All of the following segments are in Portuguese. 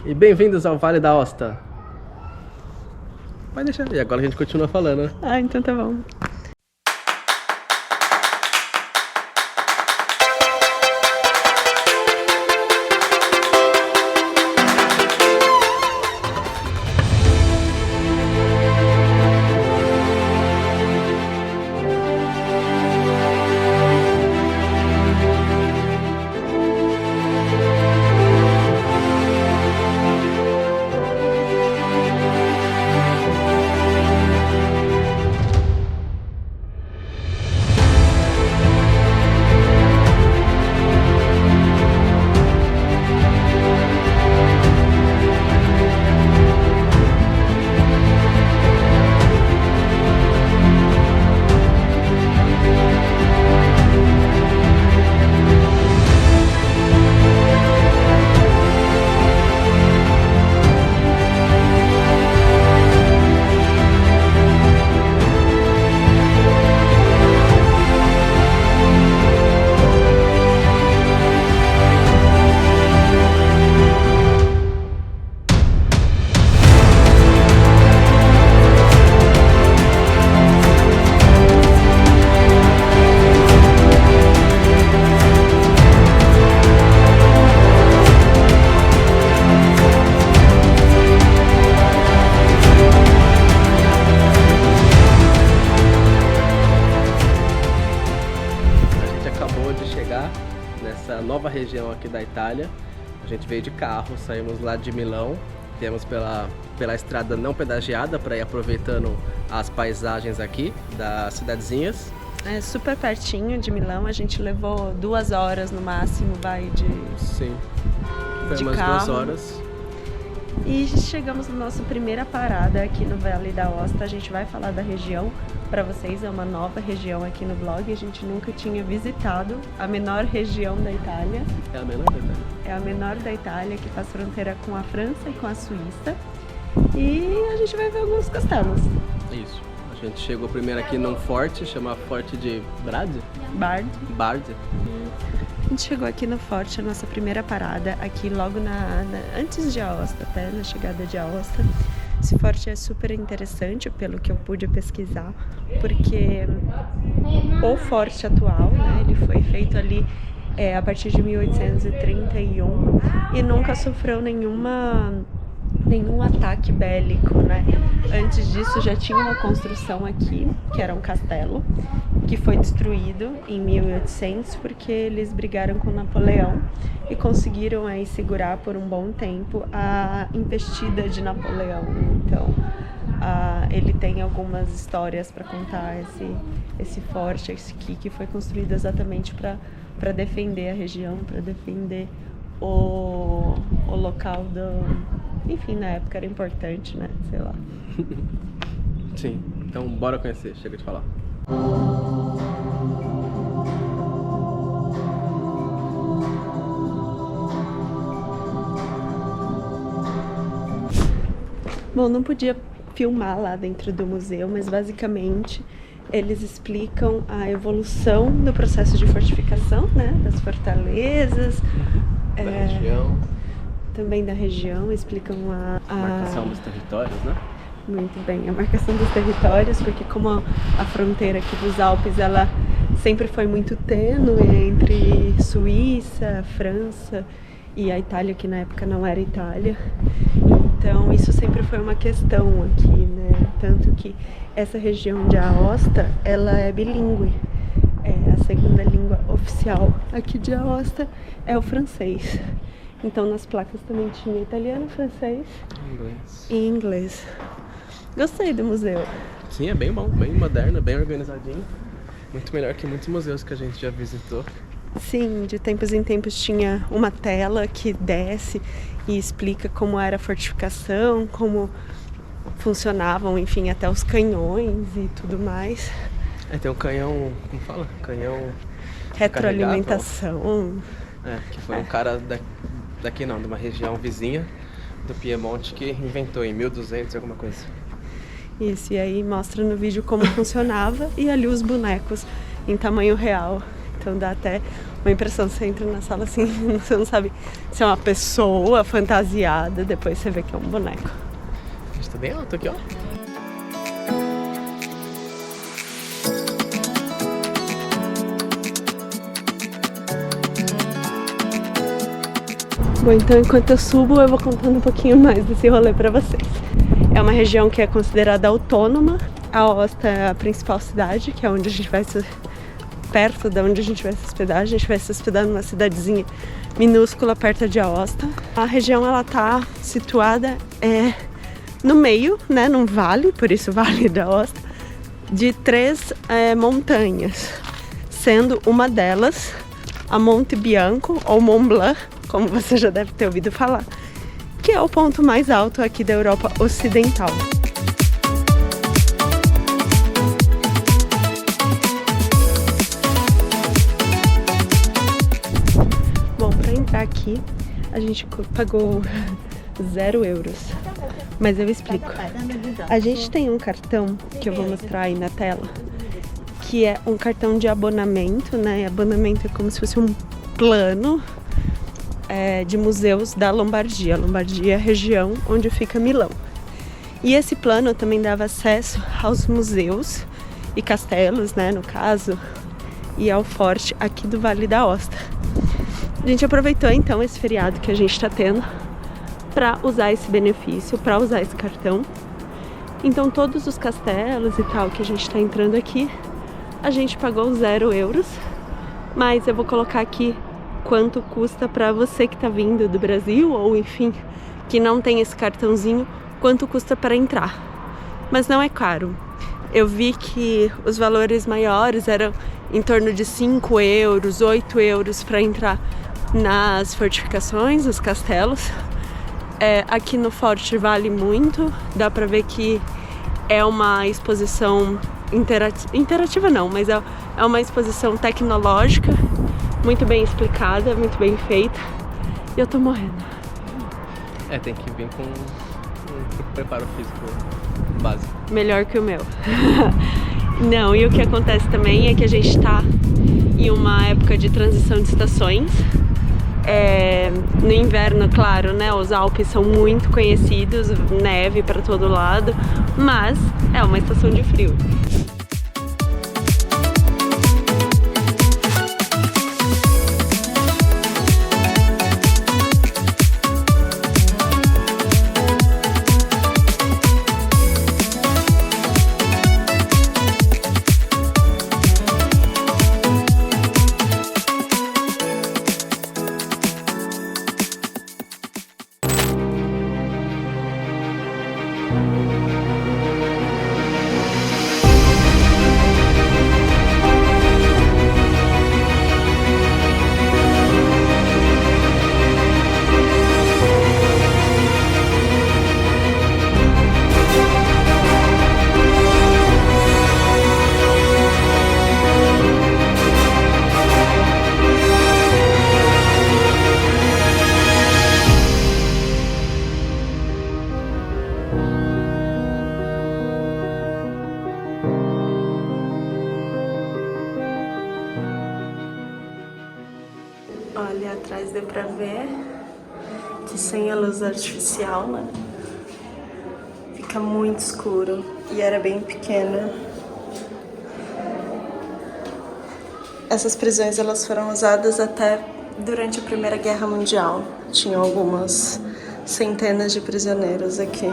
E bem-vindos ao Vale da Aosta. Vai deixar. E agora a gente continua falando, né? Ah, então tá bom. Nessa nova região aqui da Itália. A gente veio de carro, saímos lá de Milão, viemos pela estrada não pedagiada para ir aproveitando as paisagens aqui das cidadezinhas. É super pertinho de Milão, a gente levou 2 horas no máximo, Sim, foi de umas carro. 2 horas. E chegamos na nossa primeira parada aqui no Vale da Aosta. A gente vai falar da região para vocês, é uma nova região aqui no blog. A gente nunca tinha visitado a menor região da Itália. É a menor da Itália? É a menor da Itália, que faz fronteira com a França e com a Suíça. E a gente vai ver alguns castelos. Isso. A gente chegou primeiro aqui num forte, chama Forte de Bard. Bard. A gente chegou aqui no forte, a nossa primeira parada, aqui logo antes de Aosta, até na chegada de Aosta. Esse forte é super interessante, pelo que eu pude pesquisar, porque o forte atual, né, ele foi feito ali a partir de 1831 e nunca sofreu nenhum ataque bélico, né? Antes disso já tinha uma construção aqui, que era um castelo, que foi destruído em 1800 porque eles brigaram com Napoleão e conseguiram aí segurar por um bom tempo a investida de Napoleão. Então, ele tem algumas histórias para contar esse forte aqui, que foi construído exatamente para defender a região, para defender o local Enfim, na época era importante, né? Sei lá. Sim, então bora conhecer, chega de falar. Bom, não podia filmar lá dentro do museu, mas basicamente eles explicam a evolução do processo de fortificação, né? Das fortalezas. Da região. Também da região, explicam a marcação dos territórios, né? Muito bem, a marcação dos territórios, porque como a fronteira aqui dos Alpes, ela sempre foi muito tênue entre Suíça, França e a Itália, que na época não era Itália. Então isso sempre foi uma questão aqui, né? Tanto que essa região de Aosta, ela é bilíngue. A segunda língua oficial aqui de Aosta é o francês. Então nas placas também tinha italiano, francês e inglês. Gostei do museu. Sim, é bem bom, bem moderno, bem organizadinho. Muito melhor que muitos museus que a gente já visitou. Sim, de tempos em tempos tinha uma tela que desce e explica como era a fortificação, como funcionavam, enfim, até os canhões e tudo mais. Tem um canhão, como fala? Canhão retroalimentação. Que foi um cara daqui não, de uma região vizinha do Piemonte que inventou em 1200 alguma coisa. Isso, e aí mostra no vídeo como funcionava e ali os bonecos em tamanho real. Então dá até uma impressão. Você entra na sala assim, você não sabe se é uma pessoa fantasiada, depois você vê que é um boneco. A gente tá bem alto aqui, ó. Bom, então enquanto eu subo, eu vou contando um pouquinho mais desse rolê pra vocês. É uma região que é considerada autônoma. A Aosta é a principal cidade, que é onde a gente vai se... perto de onde a gente vai se hospedar. A gente vai se hospedar numa cidadezinha minúscula perto de Aosta. A região, ela tá situada no meio, né, num vale, por isso Vale da Aosta, de 3 montanhas, sendo uma delas a Monte Bianco, ou Mont Blanc, como você já deve ter ouvido falar, que é o ponto mais alto aqui da Europa Ocidental. Bom, para entrar aqui, a gente pagou 0 euros, mas eu explico. A gente tem um cartão, que eu vou mostrar aí na tela, que é um cartão de abonamento, né? Abonamento é como se fosse um plano de museus da Lombardia. A Lombardia é a região onde fica Milão. E esse plano também dava acesso aos museus e castelos, né, no caso, e ao forte aqui do Vale da Aosta. A gente aproveitou então esse feriado que a gente está tendo para usar esse benefício, para usar esse cartão. Então todos os castelos e tal que a gente está entrando aqui, a gente pagou 0 euros, mas eu vou colocar aqui quanto custa para você que tá vindo do Brasil, ou enfim, que não tem esse cartãozinho, quanto custa para entrar. Mas não é caro. Eu vi que os valores maiores eram em torno de 5 euros, 8 euros para entrar nas fortificações, nos castelos. Aqui no forte vale muito, dá para ver que é uma exposição interativa não, mas é uma exposição tecnológica, muito bem explicada, muito bem feita, e eu tô morrendo. Tem que vir com um preparo físico básico. Melhor que o meu. Não, e o que acontece também é que a gente tá em uma época de transição de estações. No inverno, claro, né, os Alpes são muito conhecidos, neve para todo lado, mas é uma estação de frio. Olha, atrás deu pra ver que sem a luz artificial, né, fica muito escuro e era bem pequena. Essas prisões, elas foram usadas até durante a Primeira Guerra Mundial. Tinham algumas centenas de prisioneiros aqui.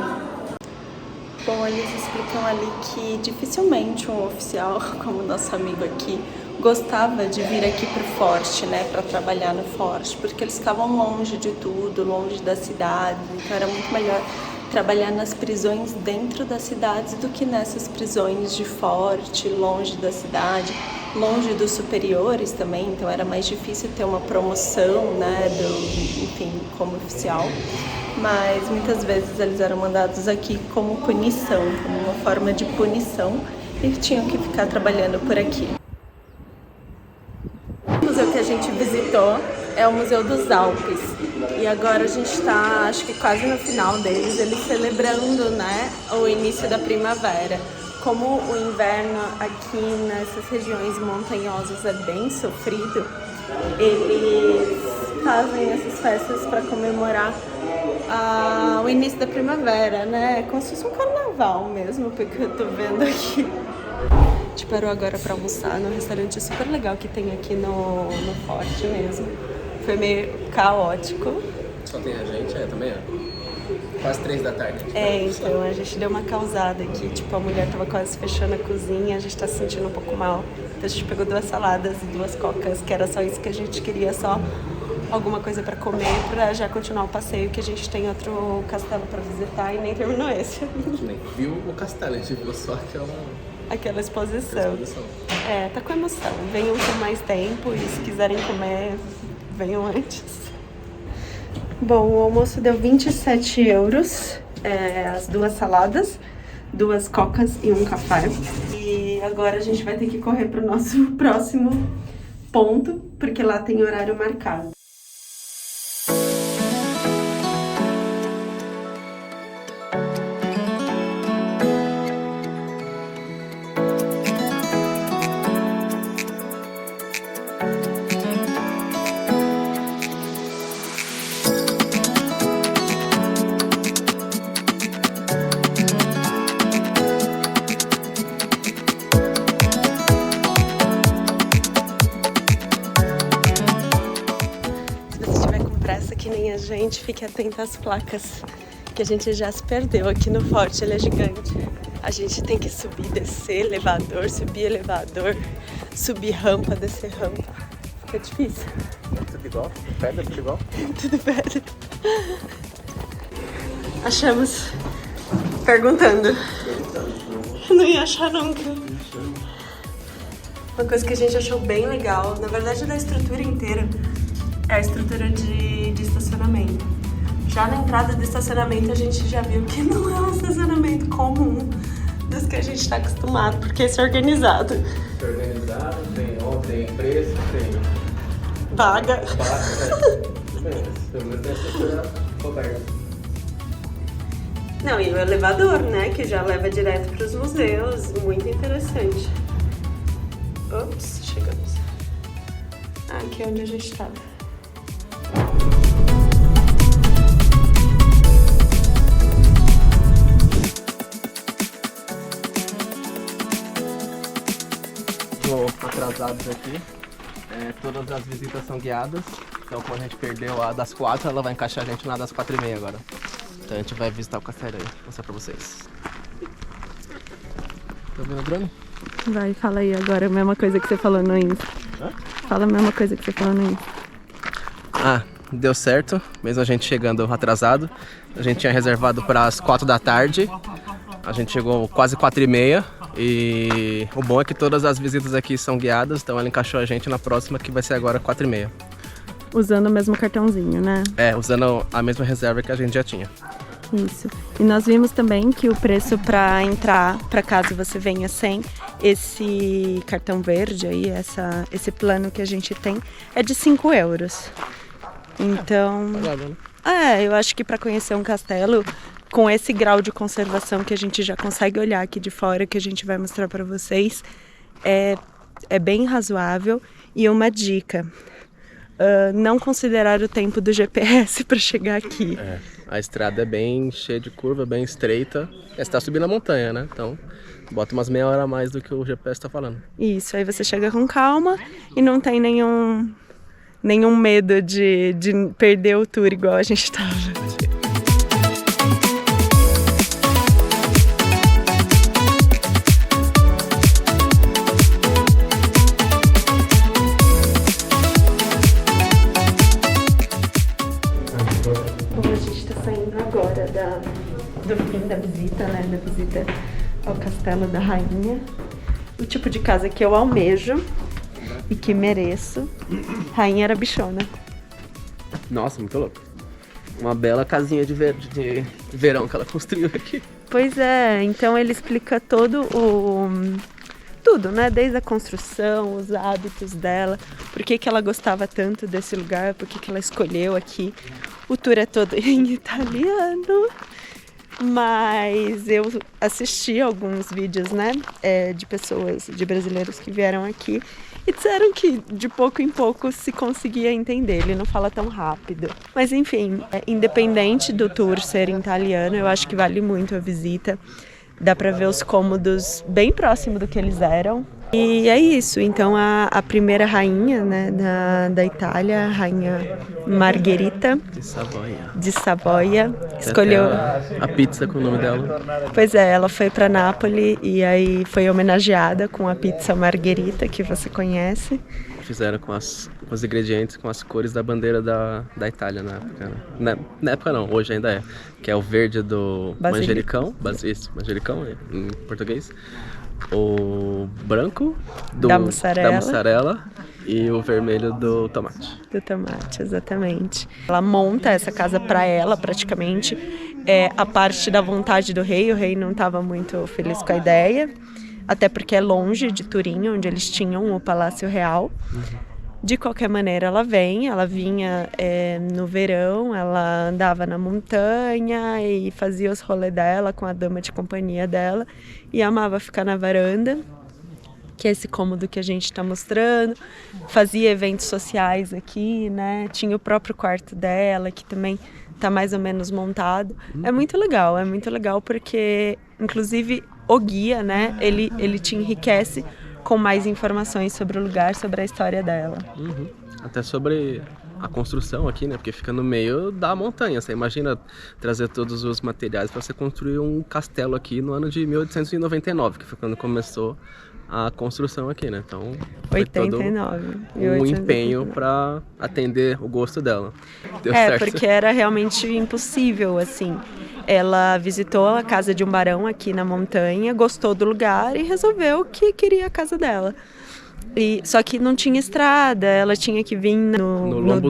Bom, eles explicam ali que dificilmente um oficial, como nosso amigo aqui, gostava de vir aqui pro forte, né, para trabalhar no forte, porque eles ficavam longe de tudo, longe das cidades, então era muito melhor trabalhar nas prisões dentro das cidades do que nessas prisões de forte, longe da cidade, longe dos superiores também, então era mais difícil ter uma promoção, né, enfim, como oficial, mas muitas vezes eles eram mandados aqui como punição, como uma forma de punição, e tinham que ficar trabalhando por aqui. O museu que a gente visitou é o Museu dos Alpes. E agora a gente está, acho que quase no final deles, eles celebrando, né, o início da primavera. Como o inverno aqui nessas regiões montanhosas é bem sofrido, eles fazem essas festas para comemorar o início da primavera, né? Como se fosse um carnaval mesmo, porque eu tô vendo aqui. A gente parou agora para almoçar num restaurante super legal que tem aqui no Forte mesmo. Foi meio caótico. Só tem a gente, também é. Quase 3 da tarde. Então a gente deu uma causada aqui, tipo, a mulher tava quase fechando a cozinha, a gente tá se sentindo um pouco mal. Então a gente pegou 2 saladas e 2 cocas, que era só isso que a gente queria, só alguma coisa pra comer, pra já continuar o passeio, que a gente tem outro castelo pra visitar e nem terminou esse. A gente nem viu o castelo, a gente viu só aquela exposição. Tá com emoção. Venham com mais tempo e se quiserem comer, venham antes. Bom, o almoço deu 27 euros, as 2 saladas, 2 cocas e 1 café. E agora a gente vai ter que correr pro nosso próximo ponto, porque lá tem horário marcado. Que nem a gente, fique atento às placas, que a gente já se perdeu aqui no Forte, ele é gigante. A gente tem que subir, descer elevador, subir elevador, subir rampa, descer rampa. Fica difícil. Tudo igual? Pedra, tudo igual? Tudo pedra. Achamos. Perguntando. Não ia achar nunca. Uma coisa que a gente achou bem legal, na verdade da estrutura inteira, é a estrutura de estacionamento. Já na entrada do estacionamento a gente já viu que não é um estacionamento comum dos que a gente está acostumado, porque esse é organizado. Tem preço, tem vaga. Não, e o elevador, né, que já leva direto para os museus, muito interessante. Ops, chegamos. Aqui é onde a gente estava. Atrasados aqui, todas as visitas são guiadas, então como a gente perdeu a das 4, ela vai encaixar a gente na das 4h30 agora. Então a gente vai visitar o castelo aí, vou mostrar pra vocês. Tá vendo o drone? Vai, fala aí agora a mesma coisa que você falou no Insta. Fala a mesma coisa que você falou no Insta. Deu certo, mesmo a gente chegando atrasado. A gente tinha reservado para as 4 da tarde, a gente chegou quase 4h30. E o bom é que todas as visitas aqui são guiadas, então ela encaixou a gente na próxima, que vai ser agora 4h30. Usando o mesmo cartãozinho, né? Usando a mesma reserva que a gente já tinha. Isso. E nós vimos também que o preço para entrar, para caso você venha sem esse cartão verde aí, esse plano que a gente tem, é de 5 euros. Então, eu acho que para conhecer um castelo com esse grau de conservação que a gente já consegue olhar aqui de fora, que a gente vai mostrar para vocês, é bem razoável. E uma dica, não considerar o tempo do GPS para chegar aqui. A estrada é bem cheia de curva, bem estreita. Você está subindo a montanha, né? Então, bota umas meia hora a mais do que o GPS está falando. Isso, aí você chega com calma e não tem nenhum medo de perder o tour igual a gente estava. Do fim da visita, né? Da visita ao Castelo da Rainha. O tipo de casa que eu almejo e que mereço. Rainha era bichona. Nossa, muito louco. Uma bela casinha de verão que ela construiu aqui. Pois é, então ele explica tudo, né? Desde a construção, os hábitos dela, por que ela gostava tanto desse lugar, por que ela escolheu aqui. O tour é todo em italiano, mas eu assisti alguns vídeos, né, de pessoas, de brasileiros que vieram aqui E disseram que de pouco em pouco se conseguia entender, ele não fala tão rápido. Mas enfim, independente do tour ser em italiano, eu acho que vale muito a visita. Dá pra ver os cômodos bem próximo do que eles eram. E é isso, então a primeira rainha, né, da Itália, a rainha Margherita de Savoia, escolheu a pizza com o nome dela. Pois é, ela foi para Nápoles e aí foi homenageada com a pizza Margherita, que você conhece. Fizeram com os ingredientes, com as cores da bandeira da Itália na época. Né? Na época não, hoje ainda é. Que é o verde do manjericão, manjericão em português. O branco da mussarela e o vermelho do tomate. Do tomate, exatamente. Ela monta essa casa para ela, praticamente. É a parte da vontade do rei. O rei não estava muito feliz com a ideia, até porque é longe de Turim, onde eles tinham o Palácio Real. De qualquer maneira, ela vinha no verão, ela andava na montanha e fazia os rolês dela com a dama de companhia dela e amava ficar na varanda, que é esse cômodo que a gente está mostrando. Fazia eventos sociais aqui, né? Tinha o próprio quarto dela, que também está mais ou menos montado. É muito legal porque, inclusive, o guia, né? Ele te enriquece com mais informações sobre o lugar, sobre a história dela. Até sobre a construção aqui, né? Porque fica no meio da montanha. Você imagina trazer todos os materiais para você construir um castelo aqui no ano de 1899, que foi quando começou a construção aqui, né? Então, foi 89. Um empenho para atender o gosto dela. Deu certo. Porque era realmente impossível, assim. Ela visitou a casa de um barão aqui na montanha, gostou do lugar e resolveu que queria a casa dela. Só que não tinha estrada, ela tinha que vir no lombo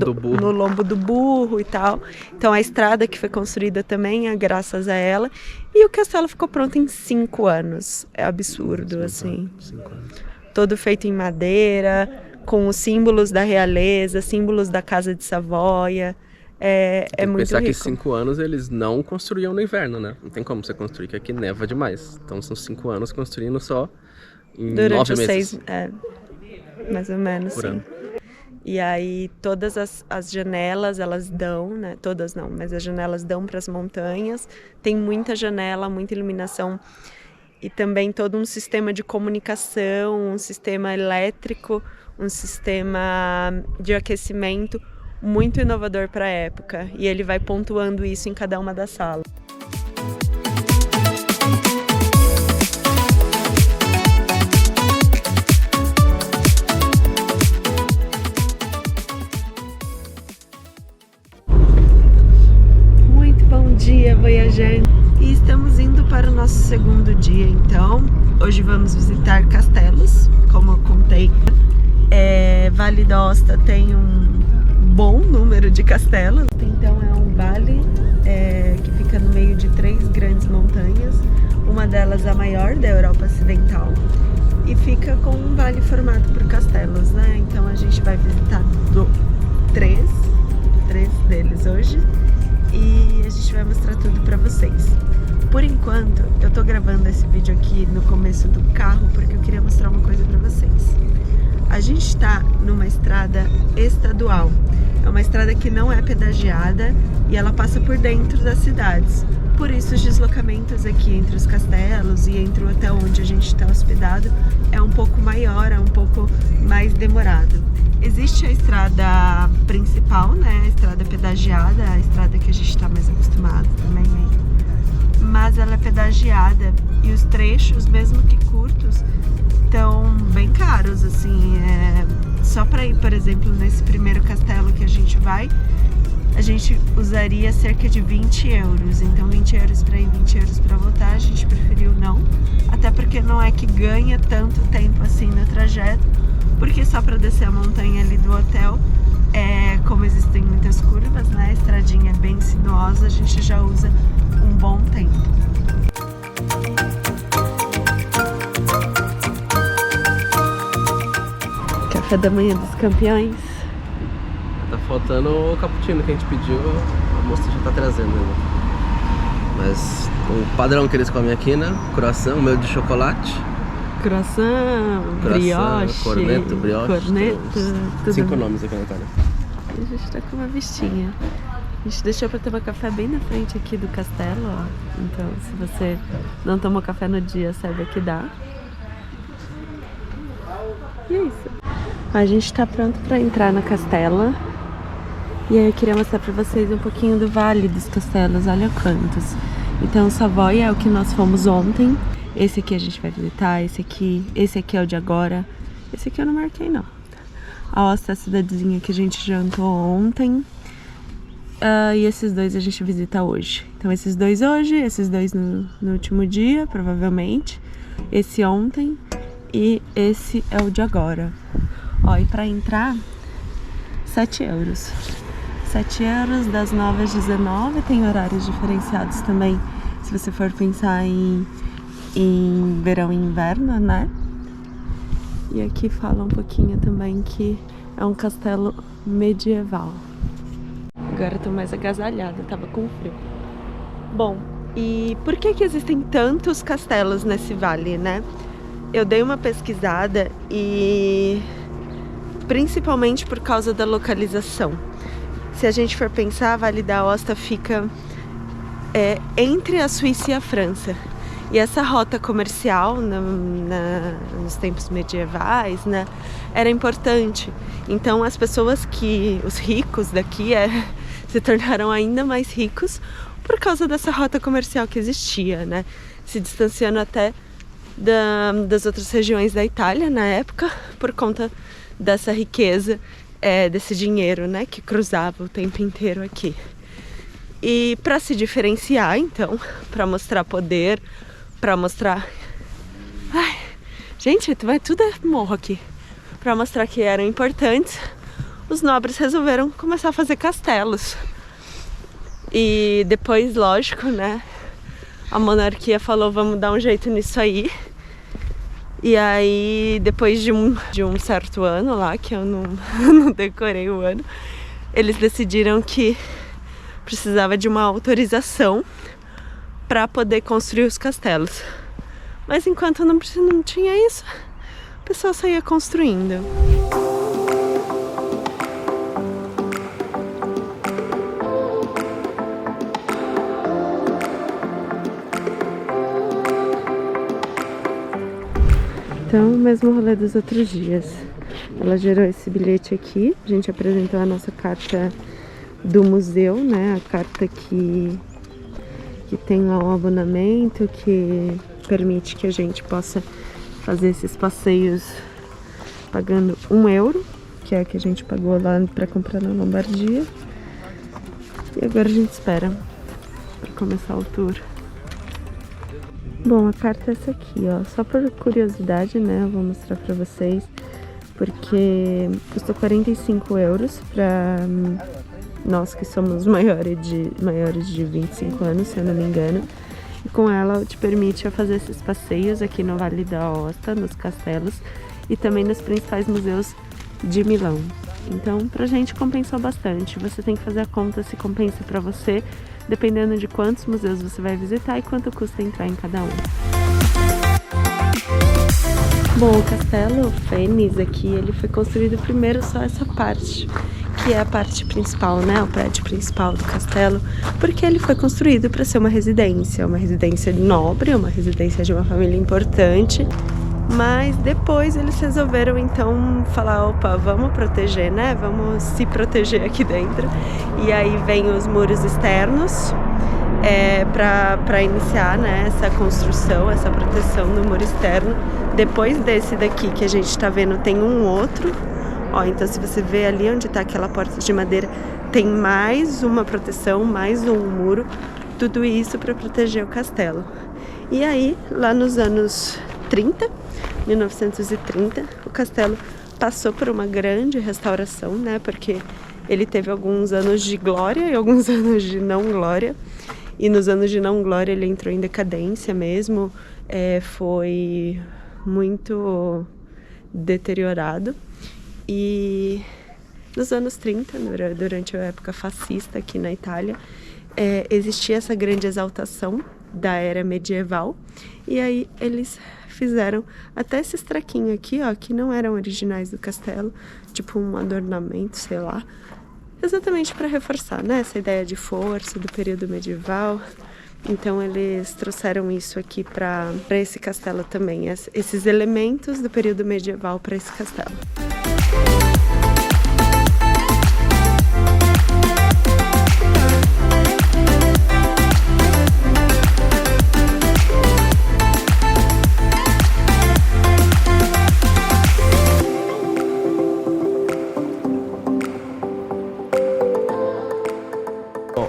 do burro e tal. Então a estrada que foi construída também é graças a ela. E o castelo ficou pronto em 5 anos. É absurdo, assim. 5 anos. Todo feito em madeira, com os símbolos da realeza, símbolos da Casa de Savoia. É muito pensar rico. Que 5 anos eles não construíam no inverno, né? Não tem como você construir, que aqui neva demais. Então são 5 anos construindo só em durante 9 meses. 6, mais ou menos, por sim. ano. E aí todas as janelas, elas dão, né? Todas não, mas as janelas dão para as montanhas. Tem muita janela, muita iluminação e também todo um sistema de comunicação, um sistema elétrico, um sistema de aquecimento muito inovador para a época. E ele vai pontuando isso em cada uma das salas. Bom dia, viajante! E estamos indo para o nosso segundo dia, então. Hoje vamos visitar castelos, como eu contei. Vale d'Aosta tem um bom número de castelos. Então é um vale que fica no meio de 3 grandes montanhas. Uma delas a maior da Europa Ocidental. E fica com um vale formado por castelos, né? Então a gente vai visitar 3 deles hoje. E a gente vai mostrar tudo pra vocês. Por enquanto, eu tô gravando esse vídeo aqui no começo do carro porque eu queria mostrar uma coisa pra vocês. A gente tá numa estrada estadual. É uma estrada que não é pedagiada e ela passa por dentro das cidades. Por isso os deslocamentos aqui entre os castelos e entre o hotel onde a gente está hospedado é um pouco maior, é um pouco mais demorado. Existe a estrada principal, né? A estrada pedagiada, a estrada que a gente está mais acostumado também. Mas ela é pedagiada e os trechos, mesmo que curtos, estão bem caros, assim. Só para ir, por exemplo, nesse primeiro castelo que a gente vai, a gente usaria cerca de 20 euros. Então 20 euros para ir, 20 euros para voltar, a gente preferiu não. Até porque não é que ganha tanto tempo assim no trajeto. Porque só para descer a montanha ali do hotel, como existem muitas curvas, né, a estradinha é bem sinuosa, a gente já usa um bom tempo. Café da manhã dos campeões. Tá faltando o cappuccino que a gente pediu, a moça já tá trazendo, né? Mas o padrão que eles comem aqui, né? Croissant, meio de chocolate croissant, brioche, corneto, tudo. 5 nomes aqui na Itália. A gente tá com uma vistinha. A gente deixou pra tomar café bem na frente aqui do castelo, ó. Então, se você não tomou café no dia, serve aqui dá. E é isso. A gente tá pronto pra entrar na castela. E aí eu queria mostrar pra vocês um pouquinho do Vale dos Castelos, olha quantos. Então, Savoia é o que nós fomos ontem. Esse aqui a gente vai visitar, esse aqui é o de agora. Esse aqui eu não marquei, não. A Aosta é a cidadezinha que a gente jantou ontem. E esses dois a gente visita hoje. Então esses dois hoje, esses dois no último dia, provavelmente. Esse ontem e esse é o de agora. Ó, e pra entrar, 7 euros. 7 euros das 9 às 19, tem horários diferenciados também, se você for pensar em verão e inverno, né? E aqui fala um pouquinho também que é um castelo medieval. Agora eu tô mais agasalhada, tava com frio. Bom, e por que existem tantos castelos nesse vale, né? Eu dei uma pesquisada e principalmente por causa da localização. Se a gente for pensar, a Vale da Aosta fica entre a Suíça e a França. E essa rota comercial nos tempos medievais, né, era importante. Então as pessoas os ricos daqui se tornaram ainda mais ricos por causa dessa rota comercial que existia, né? Se distanciando até das outras regiões da Itália na época, por conta dessa riqueza, desse dinheiro, né, que cruzava o tempo inteiro aqui. E para se diferenciar, então, para mostrar poder, para mostrar... Ai, gente, tudo é morro aqui. Para mostrar que eram importantes, os nobres resolveram começar a fazer castelos. E depois, lógico, né, a monarquia falou, vamos dar um jeito nisso aí. E aí, depois de um certo ano lá, que eu não decorei o ano, eles decidiram que precisava de uma autorização para poder construir os castelos. Mas enquanto não tinha isso, o pessoal saía construindo. Então, o mesmo rolê dos outros dias. Ela gerou esse bilhete aqui, a gente apresentou a nossa carta do museu, né? A carta que tem lá um abonamento que permite que a gente possa fazer esses passeios pagando 1 euro, que é a que a gente pagou lá para comprar na Lombardia. E agora a gente espera para começar o tour. Bom, a carta é essa aqui, ó. Só por curiosidade, né? Eu vou mostrar pra vocês. Porque custou 45 euros pra nós que somos maiores de 25 anos, se eu não me engano. E com ela te permite fazer esses passeios aqui no Vale da Aosta, nos castelos e também nos principais museus de Milão. Então, pra gente compensou bastante. Você tem que fazer a conta se compensa pra você, dependendo de quantos museus você vai visitar e quanto custa entrar em cada um. Bom, o Castelo Fênix aqui, ele foi construído primeiro só essa parte, que é a parte principal, né, o prédio principal do castelo, porque ele foi construído para ser uma residência nobre, uma residência de uma família importante. Mas depois eles resolveram então falar, opa, vamos proteger, né? Vamos se proteger aqui dentro. E aí vem os muros externos para iniciar, né, essa construção, essa proteção do muro externo. Depois desse daqui que a gente tá vendo tem um outro. Ó, então se você vê ali onde tá aquela porta de madeira, tem mais uma proteção, mais um muro. Tudo isso para proteger o castelo. E aí, lá nos anos 1930, o castelo passou por uma grande restauração, né? Porque ele teve alguns anos de glória e alguns anos de não glória. E nos anos de não glória ele entrou em decadência mesmo, foi muito deteriorado. E nos anos 30, durante a época fascista aqui na Itália, existia essa grande exaltação da era medieval. E aí eles fizeram até esses traquinhos aqui, ó, que não eram originais do castelo, tipo um adornamento, sei lá, exatamente para reforçar, né, essa ideia de força do período medieval. Então eles trouxeram isso aqui para esse castelo também, esses elementos do período medieval para esse castelo.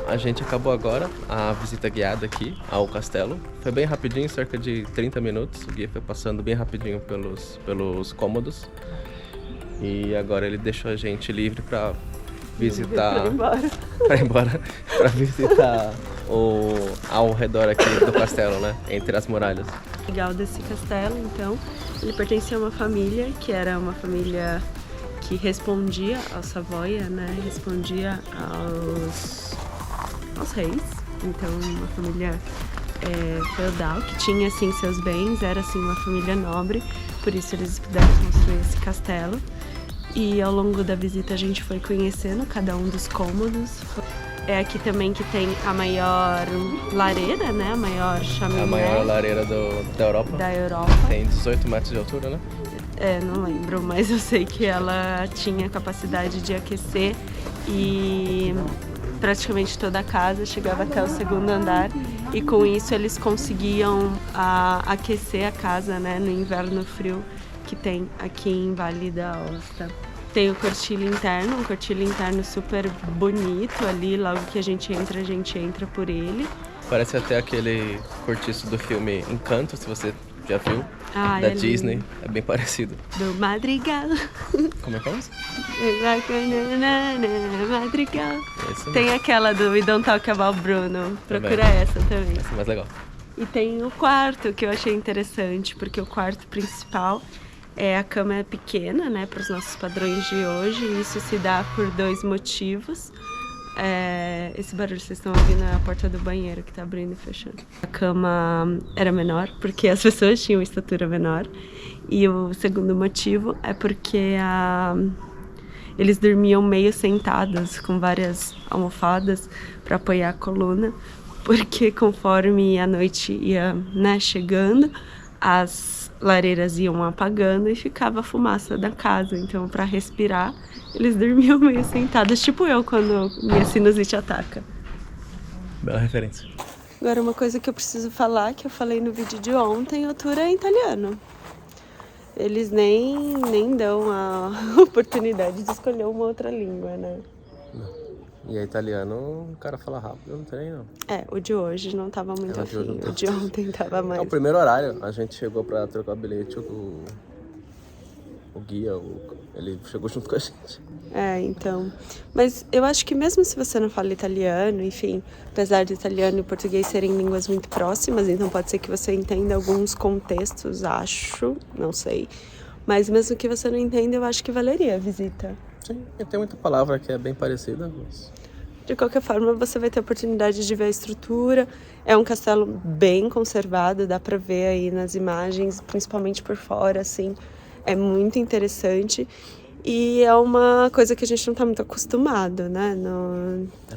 A gente acabou agora a visita guiada aqui ao castelo. Foi bem rapidinho, cerca de 30 minutos. O guia foi passando bem rapidinho pelos cômodos. E agora ele deixou a gente livre para visitar... Para ir embora. Para visitar ao redor aqui do castelo, né? Entre as muralhas. O legal desse castelo, então, ele pertencia a uma família que era uma família que respondia ao Savoia, né? Respondia aos reis, então uma família feudal que tinha assim seus bens, era assim uma família nobre, por isso eles puderam construir esse castelo. E ao longo da visita a gente foi conhecendo cada um dos cômodos. É aqui também que tem a maior lareira, né? A maior chaminé. A maior lareira da Europa. Da Europa. Tem 18 metros de altura, né? Não lembro, mas eu sei que ela tinha capacidade de aquecer e praticamente toda a casa chegava até o segundo andar, e com isso eles conseguiam aquecer a casa, né, no inverno frio que tem aqui em Vale da Aosta. Tem o cortilho interno, um cortilho interno super bonito ali, logo que a gente entra por ele. Parece até aquele cortiço do filme Encanto, se você já viu, da Disney, é bem parecido. Do Madrigal. Como é que é isso? Madrigal. Tem aquela do We Don't Talk About Bruno, procura essa também. Essa é mais legal. E tem o quarto, que eu achei interessante, porque o quarto principal a cama é pequena, né, para os nossos padrões de hoje, e isso se dá por dois motivos. Esse barulho vocês estão ouvindo é a porta do banheiro que tá abrindo e fechando. A cama era menor porque as pessoas tinham estatura menor, e o segundo motivo é porque eles dormiam meio sentados com várias almofadas para apoiar a coluna, porque conforme a noite ia, né, chegando, as lareiras iam apagando e ficava a fumaça da casa, então para respirar eles dormiam meio sentados, tipo eu quando minha sinusite ataca. Bela referência. Agora uma coisa que eu preciso falar, que eu falei no vídeo de ontem, o tour é italiano. Eles nem dão a oportunidade de escolher uma outra língua, né? Não. E é italiano, o cara fala rápido, não tem não. O de hoje não tava muito afim, o de ontem tava mais. É o primeiro horário, a gente chegou pra trocar o bilhete, o guia, ele chegou junto com a gente. Então. Mas eu acho que mesmo se você não fala italiano, enfim, apesar de italiano e português serem línguas muito próximas, então pode ser que você entenda alguns contextos, acho, não sei. Mas mesmo que você não entenda, eu acho que valeria a visita. Sim, e tem muita palavra que é bem parecida, mas... De qualquer forma, você vai ter a oportunidade de ver a estrutura. É um castelo bem conservado, dá pra ver aí nas imagens, principalmente por fora, assim. É muito interessante. E é uma coisa que a gente não tá muito acostumado, né?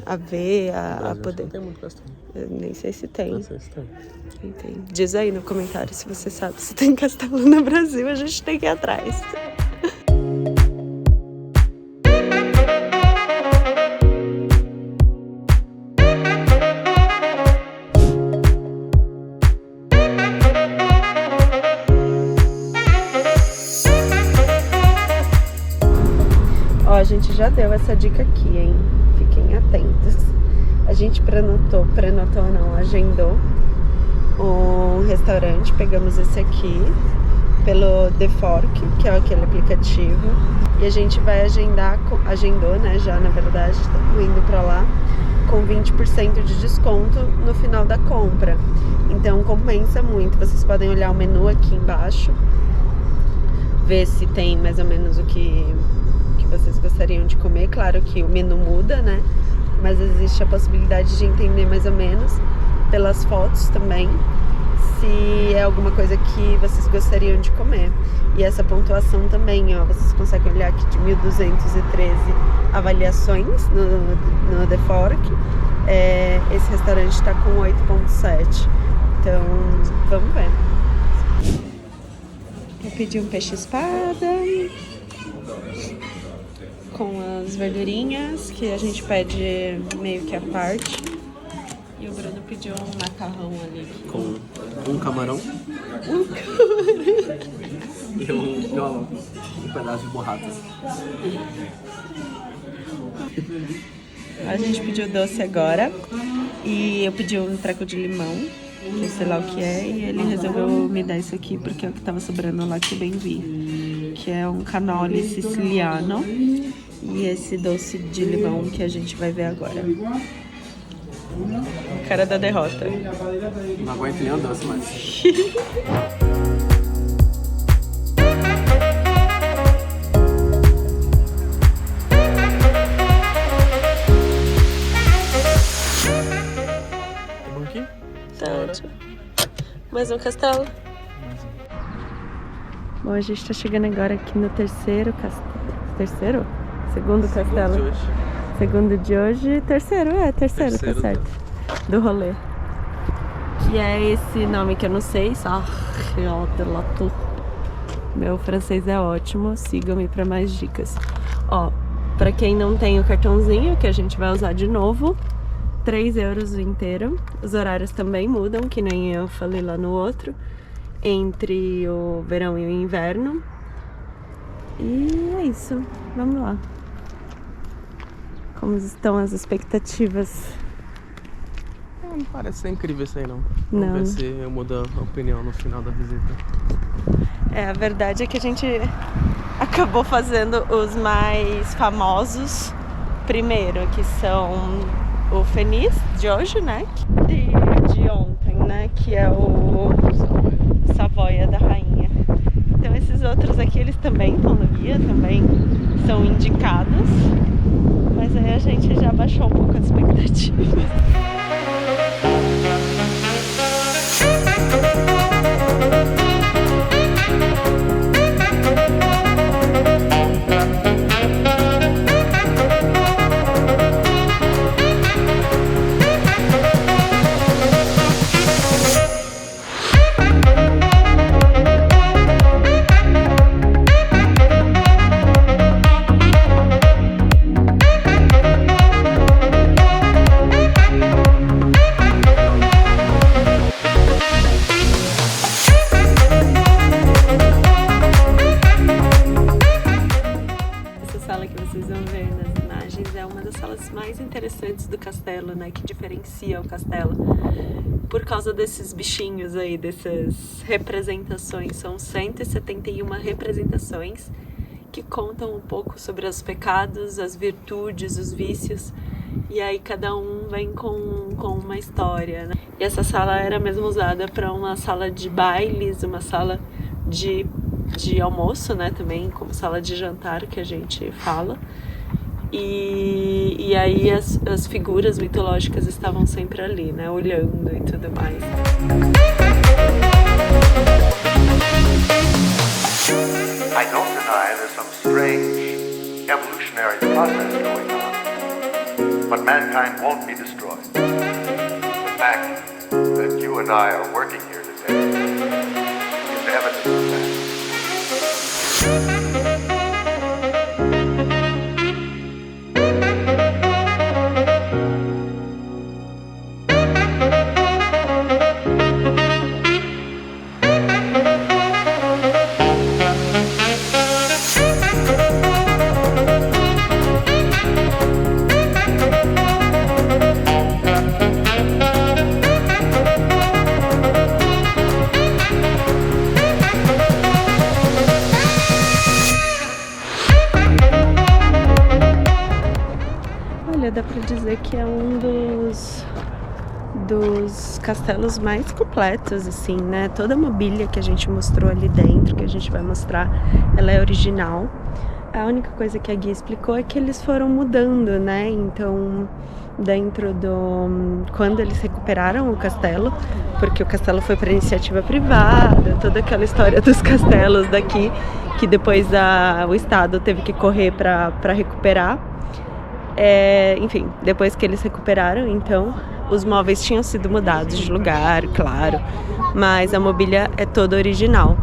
A ver, a poder... Não tem muito castelo. Eu nem sei se tem. Não sei se tem. Entendi. Diz aí no comentário se você sabe se tem castelo no Brasil, a gente tem que ir atrás. A gente já deu essa dica aqui, hein? Fiquem atentos. A gente prenotou não, agendou um restaurante, pegamos esse aqui pelo The Fork, que é aquele aplicativo, e a gente vai agendou, né, já na verdade, estamos indo pra lá, com 20% de desconto no final da compra. Então compensa muito, vocês podem olhar o menu aqui embaixo, ver se tem mais ou menos o que vocês gostariam de comer. Claro que o menu muda, né? Mas existe a possibilidade de entender mais ou menos. pelas fotos também se é alguma coisa que vocês gostariam de comer. E essa pontuação também, ó, vocês conseguem olhar aqui de 1.213 avaliações no The Fork. Esse restaurante está com 8.7. Então, vamos ver. Eu pedi um peixe espada com as verdurinhas, que a gente pede meio que à parte. E o Bruno pediu um macarrão ali. Com um camarão. E um pedaço de borracha. A gente pediu doce agora. E eu pedi um treco de limão, que eu sei lá o que é. E ele resolveu me dar isso aqui, porque é o que tava sobrando lá que eu bem vi. Que é um cannoli siciliano. E esse doce de limão que a gente vai ver agora. Cara da derrota. Não aguento nem o doce mais. Tá bom aqui? Tá ótimo. Mais um castelo. Bom, a gente tá chegando agora aqui no terceiro castelo. Terceiro? Segundo castelo. De hoje. Segundo de hoje, terceiro, terceiro, tá certo. Do rolê. Que é esse nome que eu não sei, Sarriot de la Tour. Meu francês é ótimo, sigam-me para mais dicas. Ó, pra quem não tem o cartãozinho, que a gente vai usar de novo, 3 euros o inteiro. Os horários também mudam, que nem eu falei lá no outro, entre o verão e o inverno. E é isso, vamos lá. Como estão as expectativas? Não parece ser incrível isso aí, não. Não. Vamos ver se eu mudo a opinião no final da visita. A verdade é que a gente acabou fazendo os mais famosos primeiro, que são o Fenice de hoje, né? De ontem, né? Que é o Savoia da Rainha. Então esses outros aqui, eles também estão no guia, também são indicados. Mas aí a gente já baixou um pouco as expectativas. Do castelo, né, que diferencia o castelo por causa desses bichinhos aí, dessas representações. São 171 representações que contam um pouco sobre os pecados, as virtudes, os vícios, e aí cada um vem com uma história, né? E essa sala era mesmo usada para uma sala de bailes, uma sala de almoço, né, também como sala de jantar que a gente fala. E aí as figuras mitológicas estavam sempre ali, né, olhando e tudo mais. I don't deny there's some strange evolutionary process going on, but mankind won't be destroyed. The fact that you and I are working here today is evidence of that. Dá pra dizer que é um dos castelos mais completos, assim, né? Toda a mobília que a gente mostrou ali dentro, que a gente vai mostrar, ela é original. A única coisa que a guia explicou é que eles foram mudando, né? Então, quando eles recuperaram o castelo, porque o castelo foi para iniciativa privada, toda aquela história dos castelos daqui, que depois o Estado teve que correr para recuperar. Enfim, depois que eles recuperaram, então, os móveis tinham sido mudados de lugar, claro, mas a mobília é toda original.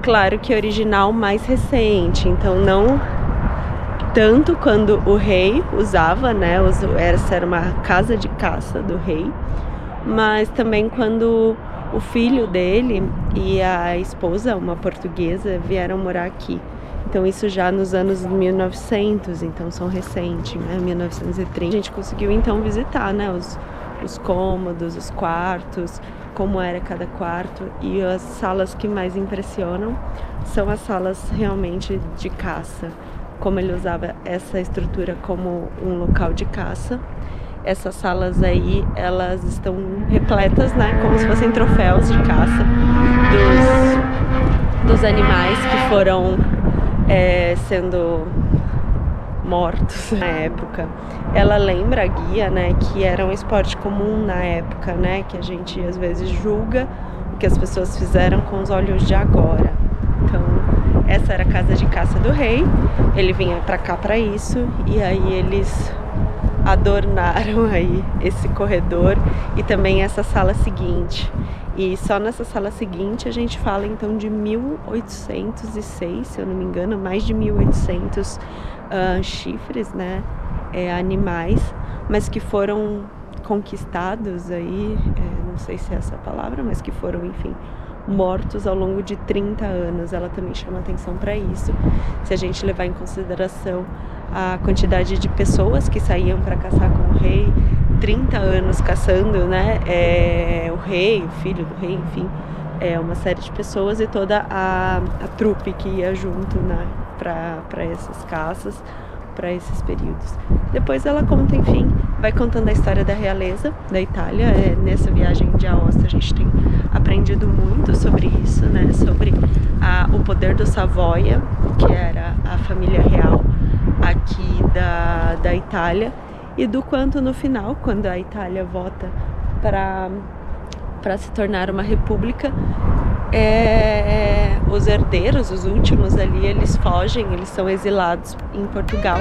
Claro que é original mais recente, então não tanto quando o rei usava, né? Essa era uma casa de caça do rei, mas também quando o filho dele e a esposa, uma portuguesa, vieram morar aqui. Então isso já nos anos 1900, então são recentes, né? 1930. A gente conseguiu então visitar, né? Os cômodos, os quartos, como era cada quarto, e as salas que mais impressionam são as salas realmente de caça, como ele usava essa estrutura como um local de caça. Essas salas aí, elas estão repletas, né, como se fossem troféus de caça dos animais que foram sendo mortos na época. Ela lembra a guia, né, que era um esporte comum na época, né, que a gente às vezes julga o que as pessoas fizeram com os olhos de agora. Então, essa era a casa de caça do rei, ele vinha pra cá pra isso, e aí eles adornaram aí esse corredor e também essa sala seguinte. E só nessa sala seguinte a gente fala então de 1806, se eu não me engano, mais de 1800 chifres, né, animais, mas que foram conquistados aí, não sei se é essa a palavra, mas que foram, enfim, mortos ao longo de 30 anos. Ela também chama atenção para isso, se a gente levar em consideração a quantidade de pessoas que saíam para caçar com o rei, 30 anos caçando, né, o rei, o filho do rei, enfim, uma série de pessoas e toda a trupe que ia junto, né, para essas caças, para esses períodos. Depois ela conta, enfim, vai contando a história da realeza da Itália. Nessa viagem de Aosta a gente tem aprendido muito sobre isso, né, sobre o poder do Savoia, que era a família real aqui da Itália, e do quanto no final, quando a Itália volta para se tornar uma república, os herdeiros, os últimos ali, eles fogem, eles são exilados em Portugal.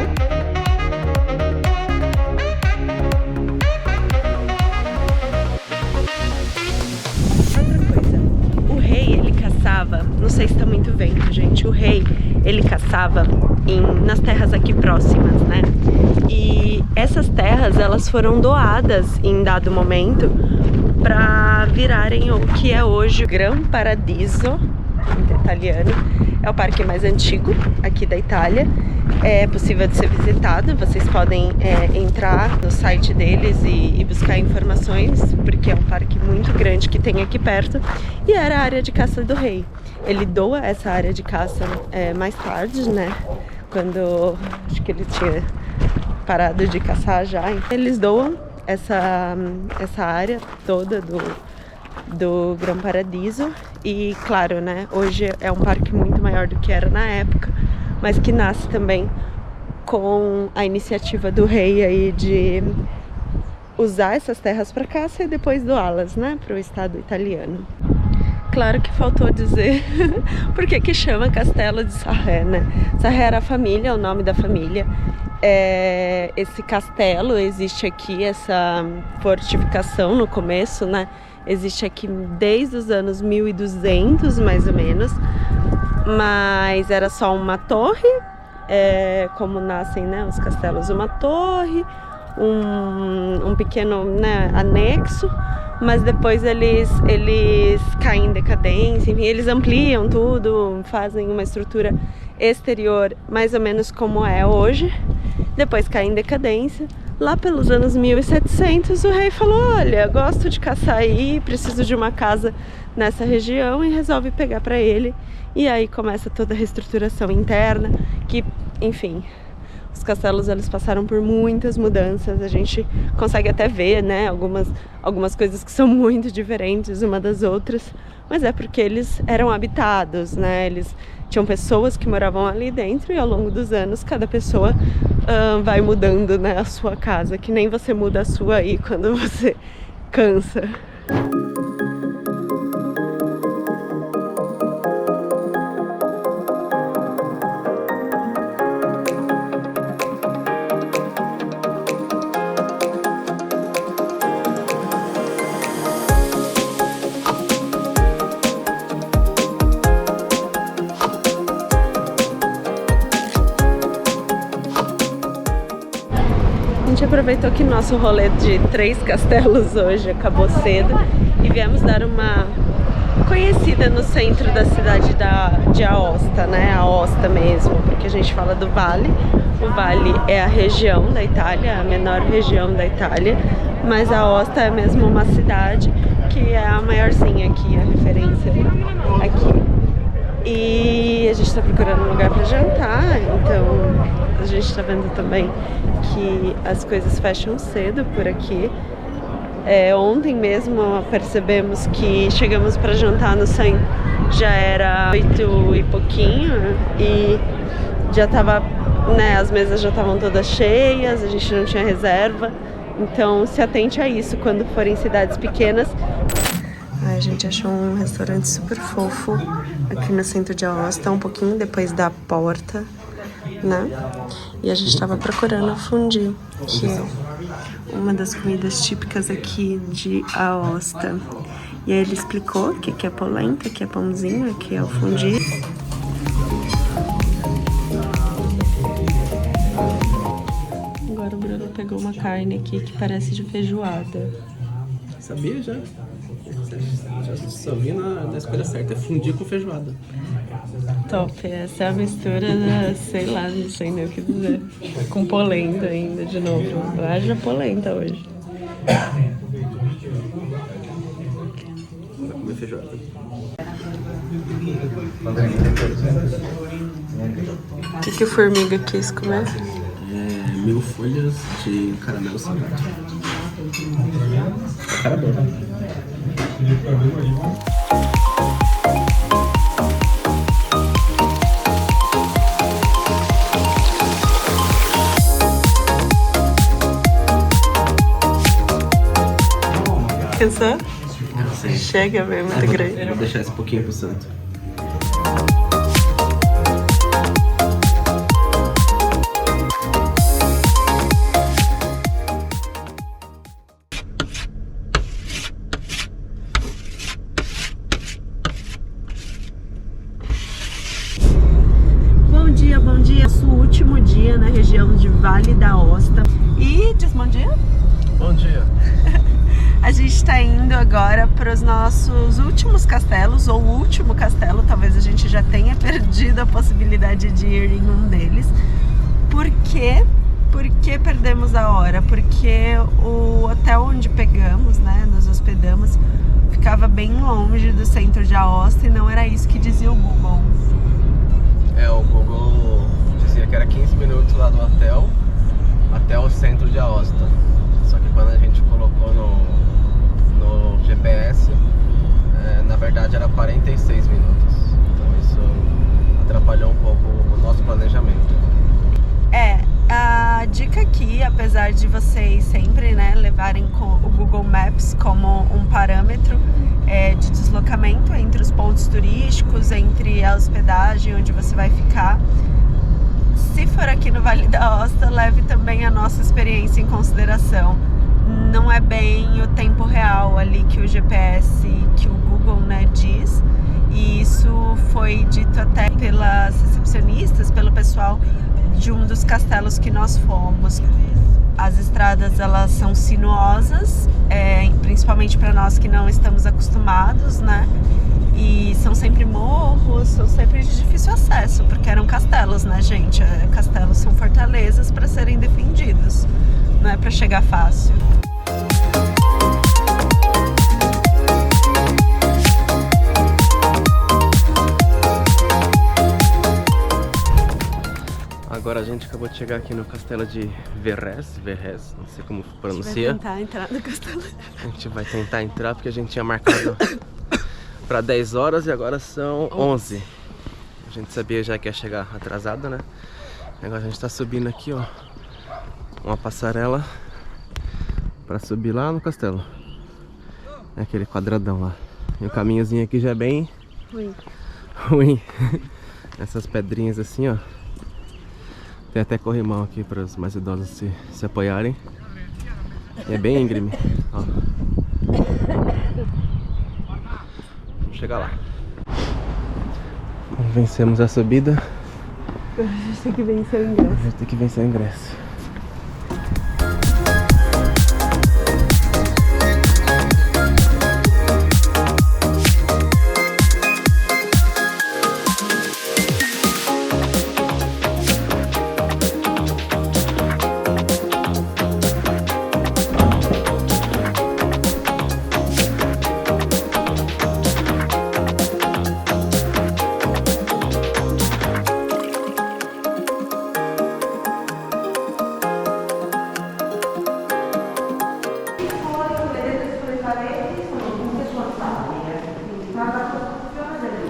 Outra coisa, o rei, ele caçava, não sei se tá muito vento, gente, o rei, ele caçava nas terras aqui próximas, né? E essas terras, elas foram doadas em dado momento para virarem o que é hoje o Gran Paradiso, em italiano. É o parque mais antigo aqui da Itália, é possível de ser visitado. Vocês podem entrar no site deles e buscar informações, porque é um parque muito grande que tem aqui perto, e era a área de caça do rei. Ele doa essa área de caça mais tarde, né, quando acho que ele tinha parado de caçar já. Eles doam essa área toda do Gran Paradiso, e claro, né, hoje é um parque muito maior do que era na época, mas que nasce também com a iniciativa do rei aí de usar essas terras para caça e depois doá-las, né, para o Estado italiano. Claro que faltou dizer por que chama Castelo de Sarré, né? Sarré era a família, o nome da família. Esse castelo, existe aqui essa fortificação no começo, né? Existe aqui desde os anos 1200, mais ou menos, mas era só uma torre, como nascem, né, os castelos, uma torre, um pequeno, né, anexo, mas depois eles caem em decadência, enfim, eles ampliam tudo, fazem uma estrutura exterior mais ou menos como é hoje, depois cai em decadência. Lá pelos anos 1700, o rei falou: olha, gosto de caçar aí, preciso de uma casa nessa região, e resolve pegar para ele. E aí começa toda a reestruturação interna, que, enfim, os castelos, eles passaram por muitas mudanças. A gente consegue até ver, né, algumas coisas que são muito diferentes uma das outras, mas é porque eles eram habitados, né? Eles tinham pessoas que moravam ali dentro e ao longo dos anos cada pessoa vai mudando, né, a sua casa, que nem você muda a sua aí quando você cansa. A gente aproveitou que nosso rolê de 3 castelos hoje acabou cedo e viemos dar uma conhecida no centro da cidade de Aosta, né? Aosta mesmo, porque a gente fala do Vale. O Vale é a região da Itália, a menor região da Itália, mas Aosta é mesmo uma cidade que é a maiorzinha aqui, a referência aqui. E a gente está procurando um lugar para jantar, então a gente está vendo também que as coisas fecham cedo por aqui. Ontem mesmo percebemos que chegamos para jantar no Sam, já era 8 e pouquinho e já estava, né, as mesas já estavam todas cheias, a gente não tinha reserva, então se atente a isso quando for em cidades pequenas. A gente achou um restaurante super fofo aqui no centro de Aosta, um pouquinho depois da porta, né? E a gente estava procurando a fondue, que é uma das comidas típicas aqui de Aosta. E aí ele explicou que aqui é polenta, aqui é pãozinho, aqui é o fondue. Agora o Bruno pegou uma carne aqui que parece de feijoada. Sabia já? Já só vi na escolha certa, é fundir com feijoada. Top, essa é a mistura da, sei lá, não sei nem o que dizer. Com polenta ainda, de novo. Haja polenta hoje. Vou comer feijoada. O que o Formiga quis comer? 1000 folhas de caramelo salgado. Cara boa. Cansou? Chega, velho, muito grande. Vou deixar esse pouquinho pro santo. Bom dia. Nosso último dia na região de Vale da Aosta. E diz bom dia? Bom dia. A gente está indo agora para os nossos últimos castelos, ou o último castelo, talvez a gente já tenha perdido a possibilidade de ir em um deles. Por quê? Por que perdemos a hora? Porque o hotel onde pegamos, né, nos hospedamos, ficava bem longe do centro de Aosta e não era isso que dizia o Google. O Google dizia que era 15 minutos lá do hotel até o centro de Aosta. Só que quando a gente colocou no GPS, na verdade era 46 minutos. Então isso atrapalhou um pouco o nosso planejamento. A dica aqui, apesar de vocês sempre, né, levarem o Google Maps como um parâmetro de deslocamento entre os pontos turísticos, entre a hospedagem, onde você vai ficar, se for aqui no Vale da Aosta, leve também a nossa experiência em consideração. Não é bem o tempo real ali que o GPS, que o Google, né, diz, e isso foi dito até pelas recepcionistas, pelo pessoal de um dos castelos que nós fomos. As estradas, elas são sinuosas, principalmente para nós que não estamos acostumados, né? E são sempre morros, são sempre de difícil acesso, porque eram castelos, né, gente? Castelos são fortalezas para serem defendidos, não é para chegar fácil. Agora a gente acabou de chegar aqui no castelo de Verres, não sei como pronuncia. A gente vai tentar entrar no castelo. A gente vai tentar entrar porque a gente tinha marcado para 10 horas e agora são 11. A gente sabia já que ia chegar atrasado, né? Agora a gente tá subindo aqui, ó, uma passarela para subir lá no castelo. É aquele quadradão lá. E o caminhozinho aqui já é bem ruim. Essas pedrinhas assim, ó. Tem até corrimão aqui para os mais idosos se apoiarem. É bem íngreme, ó. Vamos chegar lá. Vencemos a subida. A gente tem que vencer o ingresso. A gente tem que vencer o ingresso.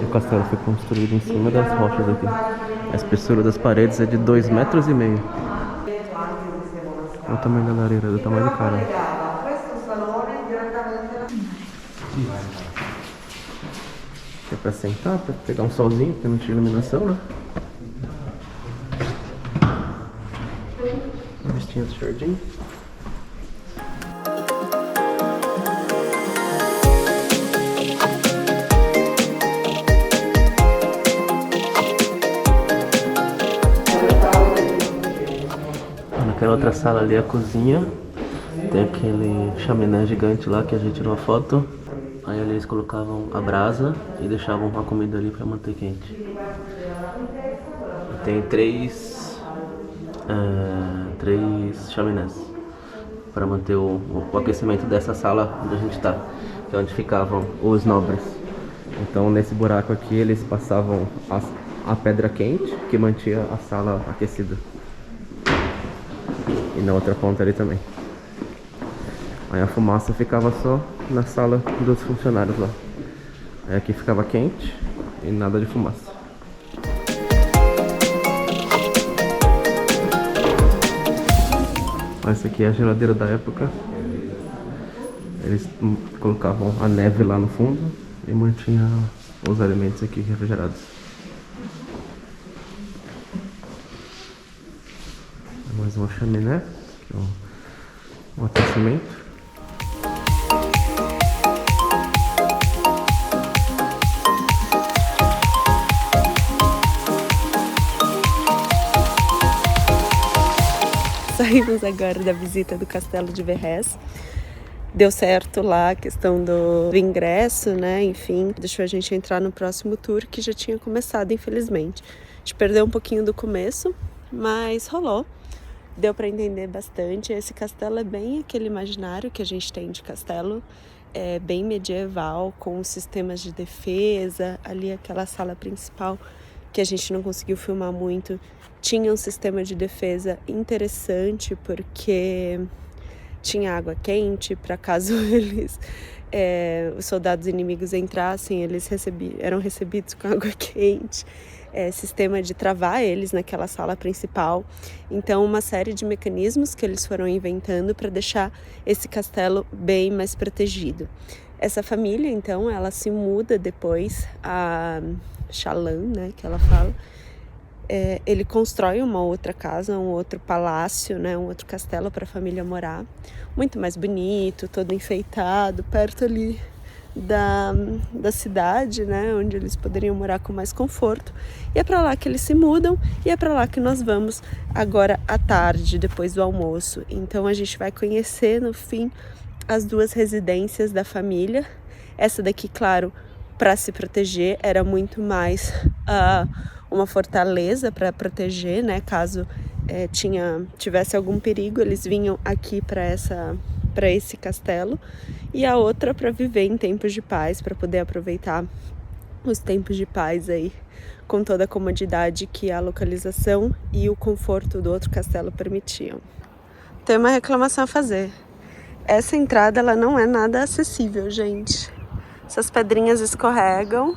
O castelo foi construído em cima das rochas aqui. A espessura das paredes é de 2,5 metros. Olha o tamanho da lareira, do tamanho do cara. É pra sentar, pra pegar um solzinho, porque não tinha iluminação, né? Um vestinho do jardim. Naquela outra sala ali é a cozinha. Tem aquele chaminé gigante lá que a gente tirou a foto. Aí ali eles colocavam a brasa e deixavam a comida ali para manter quente. E tem três chaminés para manter o aquecimento dessa sala onde a gente está, que é onde ficavam os nobres. Então nesse buraco aqui eles passavam a pedra quente que mantinha a sala aquecida. E na outra ponta ali também. Aí a fumaça ficava só na sala dos funcionários lá. Aí aqui ficava quente e nada de fumaça. Essa aqui é a geladeira da época. Eles colocavam a neve lá no fundo e mantinha os alimentos aqui refrigerados. Mais uma chaminé, que é um aquecimento. Saímos agora da visita do Castelo de Verrès. Deu certo lá a questão do ingresso, né? Enfim, deixou a gente entrar no próximo tour que já tinha começado, infelizmente. A gente perdeu um pouquinho do começo, mas rolou. Deu para entender bastante. Esse castelo é bem aquele imaginário que a gente tem de castelo, é bem medieval, com sistemas de defesa. Ali aquela sala principal que a gente não conseguiu filmar muito, tinha um sistema de defesa interessante, porque tinha água quente para caso os soldados inimigos entrassem, eles eram recebidos com água quente. Sistema de travar eles naquela sala principal. Então, uma série de mecanismos que eles foram inventando para deixar esse castelo bem mais protegido. Essa família, então, ela se muda depois a Chaland, né, que ela fala. Ele constrói uma outra casa, um outro palácio, né, um outro castelo para a família morar. Muito mais bonito, todo enfeitado, perto ali da cidade, né, onde eles poderiam morar com mais conforto. E é para lá que eles se mudam e é para lá que nós vamos agora à tarde, depois do almoço. Então a gente vai conhecer, no fim, as duas residências da família. Essa daqui, claro, para se proteger, era muito mais uma fortaleza para proteger, né, caso tivesse algum perigo, eles vinham aqui para esse castelo, e a outra para viver em tempos de paz, para poder aproveitar os tempos de paz aí, com toda a comodidade que a localização e o conforto do outro castelo permitiam. Tem uma reclamação a fazer. Essa entrada, ela não é nada acessível, gente. Essas pedrinhas escorregam.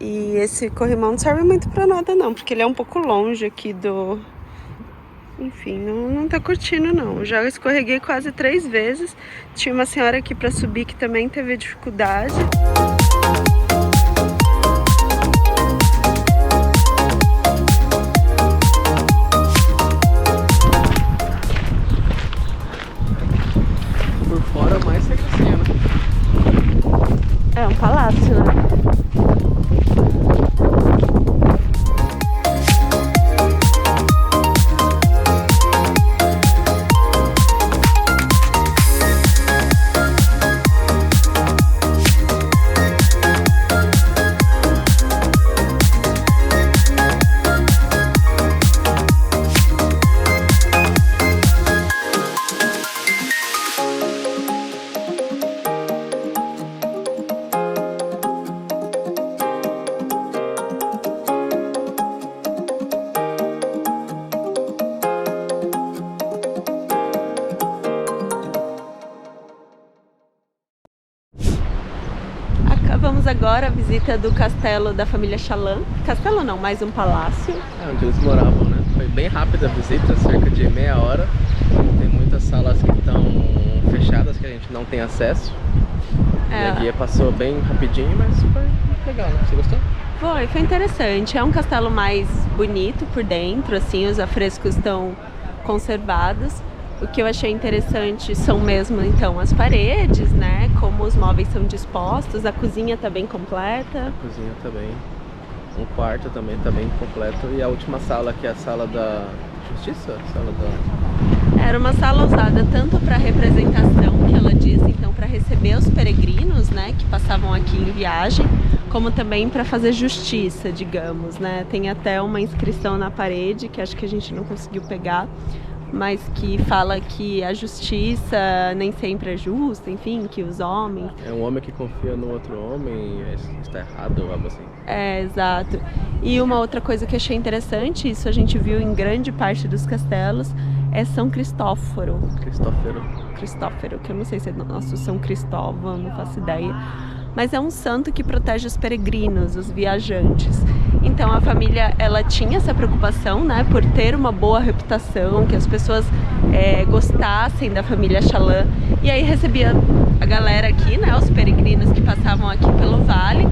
E esse corrimão não serve muito pra nada não, porque ele é um pouco longe aqui do... Enfim, não tá curtindo não. Eu já escorreguei quase 3 vezes. Tinha uma senhora aqui pra subir que também teve dificuldade. Por fora mais sem gracinha, né? É um palácio, né? Acabamos agora a visita do castelo da família Chaland. Castelo não, mais um palácio. É onde eles moravam, né? Foi bem rápida a visita, cerca de meia hora. Tem muitas salas que estão fechadas, que a gente não tem acesso. E a guia passou bem rapidinho, mas foi legal, né? Você gostou? Foi interessante. É um castelo mais bonito por dentro, assim, os afrescos estão conservados. O que eu achei interessante são mesmo, então, as paredes, né? Como os móveis são dispostos, a cozinha tá bem completa. A cozinha tá bem. Um quarto também tá bem completo. E a última sala, que é a sala da justiça? Era uma sala usada tanto para representação, que ela diz, então, para receber os peregrinos, né? Que passavam aqui em viagem, como também para fazer justiça, digamos, né? Tem até uma inscrição na parede, que acho que a gente não conseguiu pegar, mas que fala que a justiça nem sempre é justa, enfim, que os homens... É um homem que confia no outro homem, está errado ou algo assim. É, exato. E uma outra coisa que achei interessante, isso a gente viu em grande parte dos castelos, é São Cristóforo. Cristóforo, que eu não sei se é nosso São Cristóvão, não faço ideia. Mas é um santo que protege os peregrinos, os viajantes. Então a família, ela tinha essa preocupação, né, por ter uma boa reputação, que as pessoas gostassem da família Chaland. E aí recebia a galera aqui, né, os peregrinos que passavam aqui pelo vale,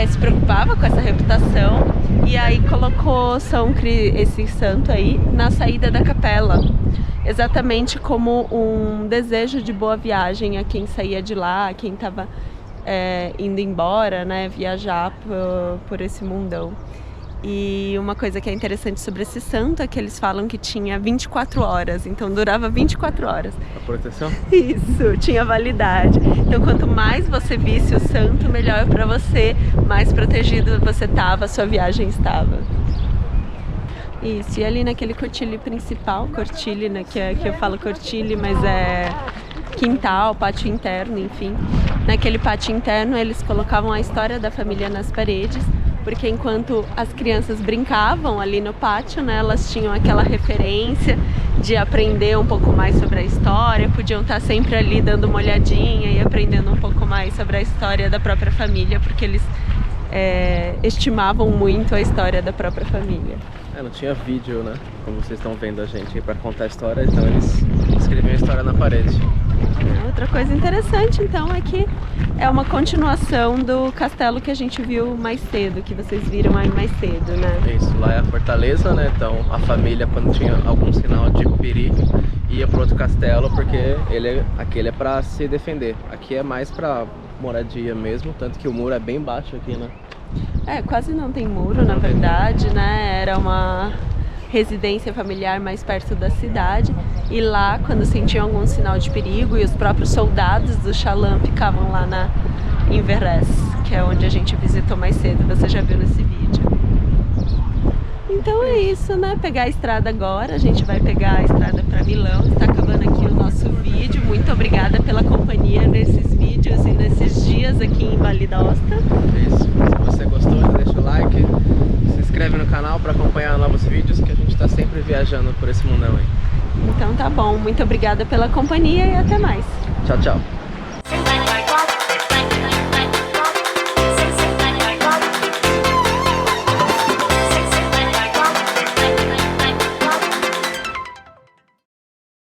se preocupava com essa reputação. E aí colocou esse santo aí na saída da capela, exatamente como um desejo de boa viagem a quem saía de lá, a quem estava indo embora, né, viajar por esse mundão. E uma coisa que é interessante sobre esse santo é que eles falam que tinha 24 horas, então durava 24 horas. A proteção? Isso, tinha validade. Então quanto mais você visse o santo, melhor para você, mais protegido você estava, a sua viagem estava. Isso, e ali naquele cortile principal, cortile, né, que eu falo cortile, mas é quintal, pátio interno, enfim. Naquele pátio interno eles colocavam a história da família nas paredes, porque enquanto as crianças brincavam ali no pátio, né, elas tinham aquela referência de aprender um pouco mais sobre a história, podiam estar sempre ali dando uma olhadinha e aprendendo um pouco mais sobre a história da própria família, porque eles estimavam muito a história da própria família. Não tinha vídeo, né? Como vocês estão vendo a gente aí pra contar a história, então eles escreviam a história na parede. Outra coisa interessante, então, é que é uma continuação do castelo que a gente viu mais cedo, que vocês viram aí mais cedo, né? Isso, lá é a fortaleza, né? Então a família, quando tinha algum sinal de perigo, ia para outro castelo, porque aquele é para se defender. Aqui é mais para moradia mesmo, tanto que o muro é bem baixo aqui, né? Quase não tem muro, na verdade, né? Era uma residência familiar mais perto da cidade. E lá, quando sentiam algum sinal de perigo, e os próprios soldados do Chaland ficavam lá em Verrès, que é onde a gente visitou mais cedo, você já viu nesse vídeo. Então é isso, né? Pegar a estrada agora, a gente vai pegar a estrada para Milão. Está acabando aqui o nosso vídeo. Muito obrigada pela companhia nesses vídeos e nesses dias aqui em Vale d'Aosta. Isso, se você gostou, deixa o like, se inscreve no canal para acompanhar novos vídeos, que a gente está sempre viajando por esse mundão aí. Então tá bom, muito obrigada pela companhia e até mais. Tchau, tchau.